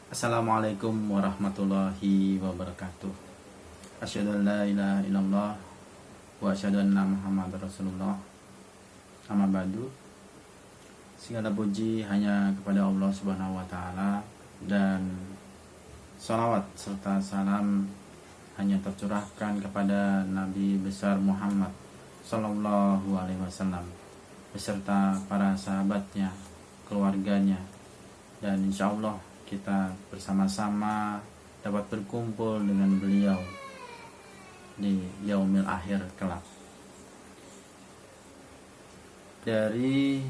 Assalamualaikum warahmatullahi wabarakatuh. Asyhadu an la ilaha illallah wa asyhadu anna Muhammadar Rasulullah. Amma ba'du. Segala puji hanya kepada Allah Subhanahu wa taala dan salawat serta salam hanya tercurahkan kepada Nabi besar Muhammad sallallahu alaihi wasallam beserta para sahabatnya, keluarganya, dan insyaallah kita bersama-sama dapat berkumpul dengan beliau di yaumil akhir kelak. Dari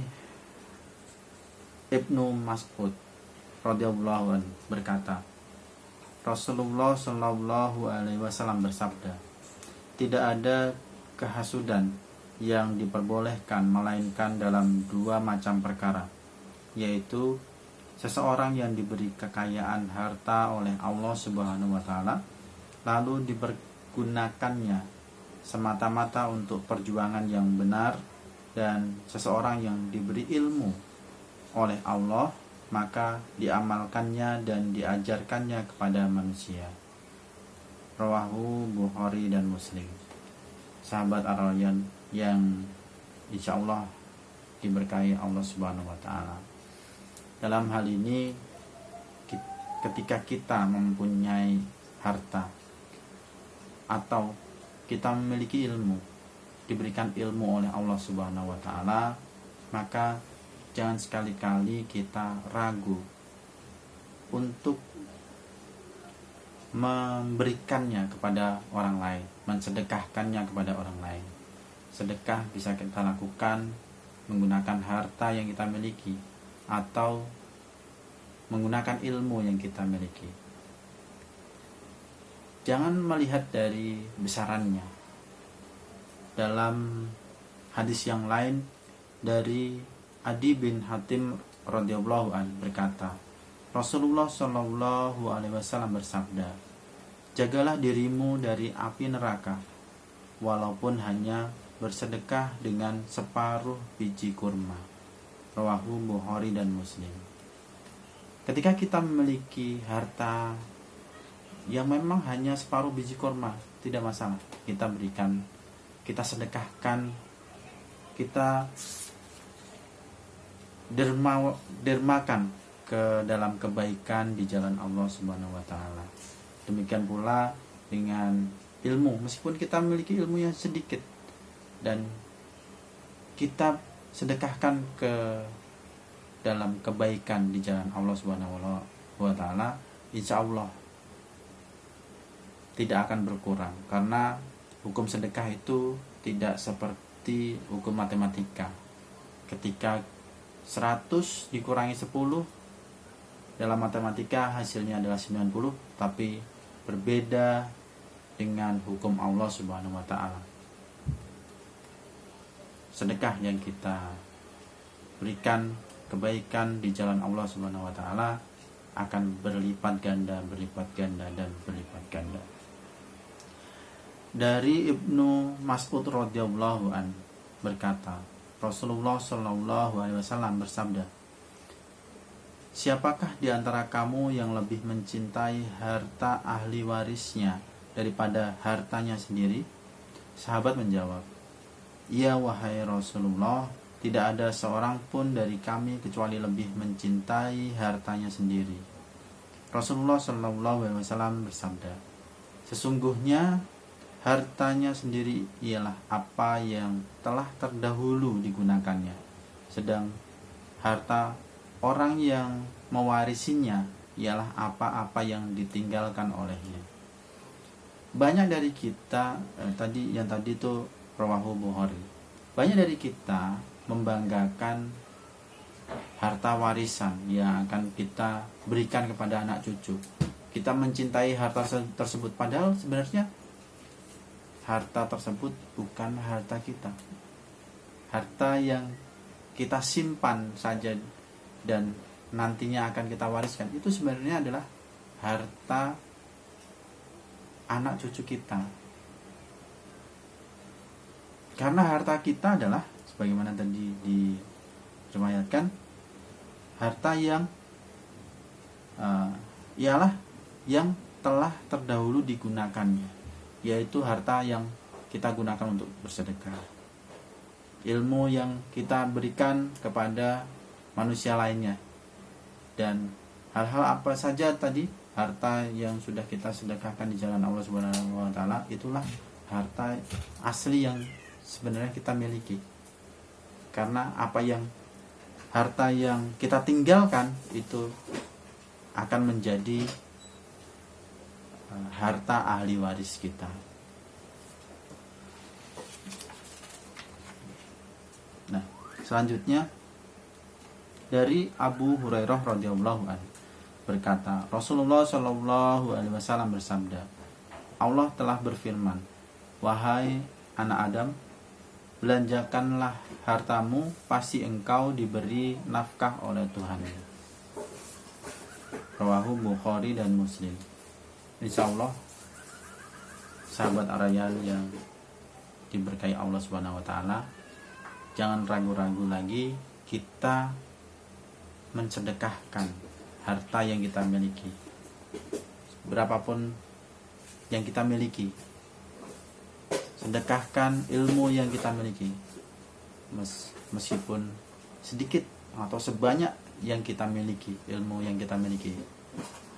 Ibnu Mas'ud radhiyallahu anhu berkata, Rasulullah shallallahu alaihi wasallam bersabda, tidak ada kehasudan yang diperbolehkan melainkan dalam dua macam perkara, yaitu seseorang yang diberi kekayaan harta oleh Allah Subhanahu wa taala lalu dipergunakannya semata-mata untuk perjuangan yang benar, dan seseorang yang diberi ilmu oleh Allah maka diamalkannya dan diajarkannya kepada manusia. Rawahu Bukhari dan Muslim. Sahabat Ar-Rayyan yang insyaallah diberkahi Allah Subhanahu wa taala. Dalam hal ini, ketika kita mempunyai harta atau kita memiliki ilmu, diberikan ilmu oleh Allah Subhanahu wa taala, maka jangan sekali-kali kita ragu untuk memberikannya kepada orang lain, mensedekahkannya kepada orang lain. Sedekah bisa kita lakukan menggunakan harta yang kita miliki atau menggunakan ilmu yang kita miliki. Jangan melihat dari besarannya. Dalam hadis yang lain dari Adi bin Hatim radhiyallahu an berkata, Rasulullah shallallahu alaihi wasallam bersabda, jagalah dirimu dari api neraka walaupun hanya bersedekah dengan separuh biji kurma. Rawahu Bukhari dan Muslim. Ketika kita memiliki harta yang memang hanya separuh biji kurma, tidak masalah, kita berikan, kita sedekahkan, kita dermakan ke dalam kebaikan di jalan Allah Subhanahu wa taala. Demikian pula dengan ilmu, meskipun kita memiliki ilmu yang sedikit dan kita sedekahkan ke dalam kebaikan di jalan Allah Subhanahu wa taala, insyaallah tidak akan berkurang, karena hukum sedekah itu tidak seperti hukum matematika. Ketika 100 dikurangi 10 dalam matematika hasilnya adalah 90, tapi berbeda dengan hukum Allah Subhanahu wa taala. Sedekah yang kita berikan, kebaikan di jalan Allah Subhanahu wa taala akan berlipat ganda, dan berlipat ganda. Dari Ibnu Mas'ud radhiyallahu an berkata, Rasulullah shallallahu alaihi wasallam bersabda, siapakah di antara kamu yang lebih mencintai harta ahli warisnya daripada hartanya sendiri? Sahabat menjawab, ya wahai Rasulullah, tidak ada seorang pun dari kami kecuali lebih mencintai hartanya sendiri. Rasulullah shallallahu alaihi wasallam bersabda, sesungguhnya hartanya sendiri ialah apa yang telah terdahulu digunakannya, sedang harta orang yang mewarisinya ialah apa-apa yang ditinggalkan olehnya. Banyak dari kita tadi itu rawahu Bukhari. Banyak dari kita membanggakan harta warisan yang akan kita berikan kepada anak cucu. Kita mencintai harta tersebut, padahal sebenarnya harta tersebut bukan harta kita. Harta yang kita simpan saja dan nantinya akan kita wariskan, itu sebenarnya adalah harta anak cucu kita. Karena harta kita adalah sebagaimana tadi diriwayatkan, harta yang ialah yang telah terdahulu digunakannya, yaitu harta yang kita gunakan untuk bersedekah, ilmu yang kita berikan kepada manusia lainnya, dan hal-hal apa saja tadi, harta yang sudah kita sedekahkan di jalan Allah Subhanahu wa taala, itulah harta asli yang sebenarnya kita miliki. Karena harta yang kita tinggalkan itu akan menjadi harta ahli waris kita. Nah, selanjutnya dari Abu Hurairah radhiyallahu anhu berkata, Rasulullah Shallallahu alaihi wasallam bersabda, Allah telah berfirman, wahai anak Adam, belanjakanlah hartamu, pasti engkau diberi nafkah oleh Tuhan. Rawahu Bukhari dan Muslim. Insya Allah, sahabat Arayal yang diberkahi Allah Subhanahu wa taala, jangan ragu-ragu lagi kita mensedekahkan harta yang kita miliki, berapapun yang kita miliki. Sedekahkan ilmu yang kita miliki, meskipun sedikit atau sebanyak yang kita miliki, ilmu yang kita miliki,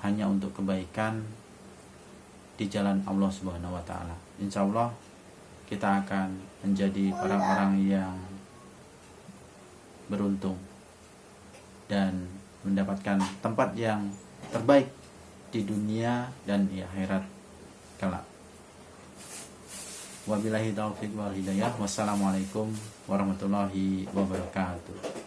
hanya untuk kebaikan di jalan Allah Subhanahu wa taala. Insya Allah kita akan menjadi orang-orang yang beruntung dan mendapatkan tempat yang terbaik di dunia dan di akhirat kelak. Wabillahi taufiq wal hidayah. Wassalamualaikum warahmatullahi wabarakatuh.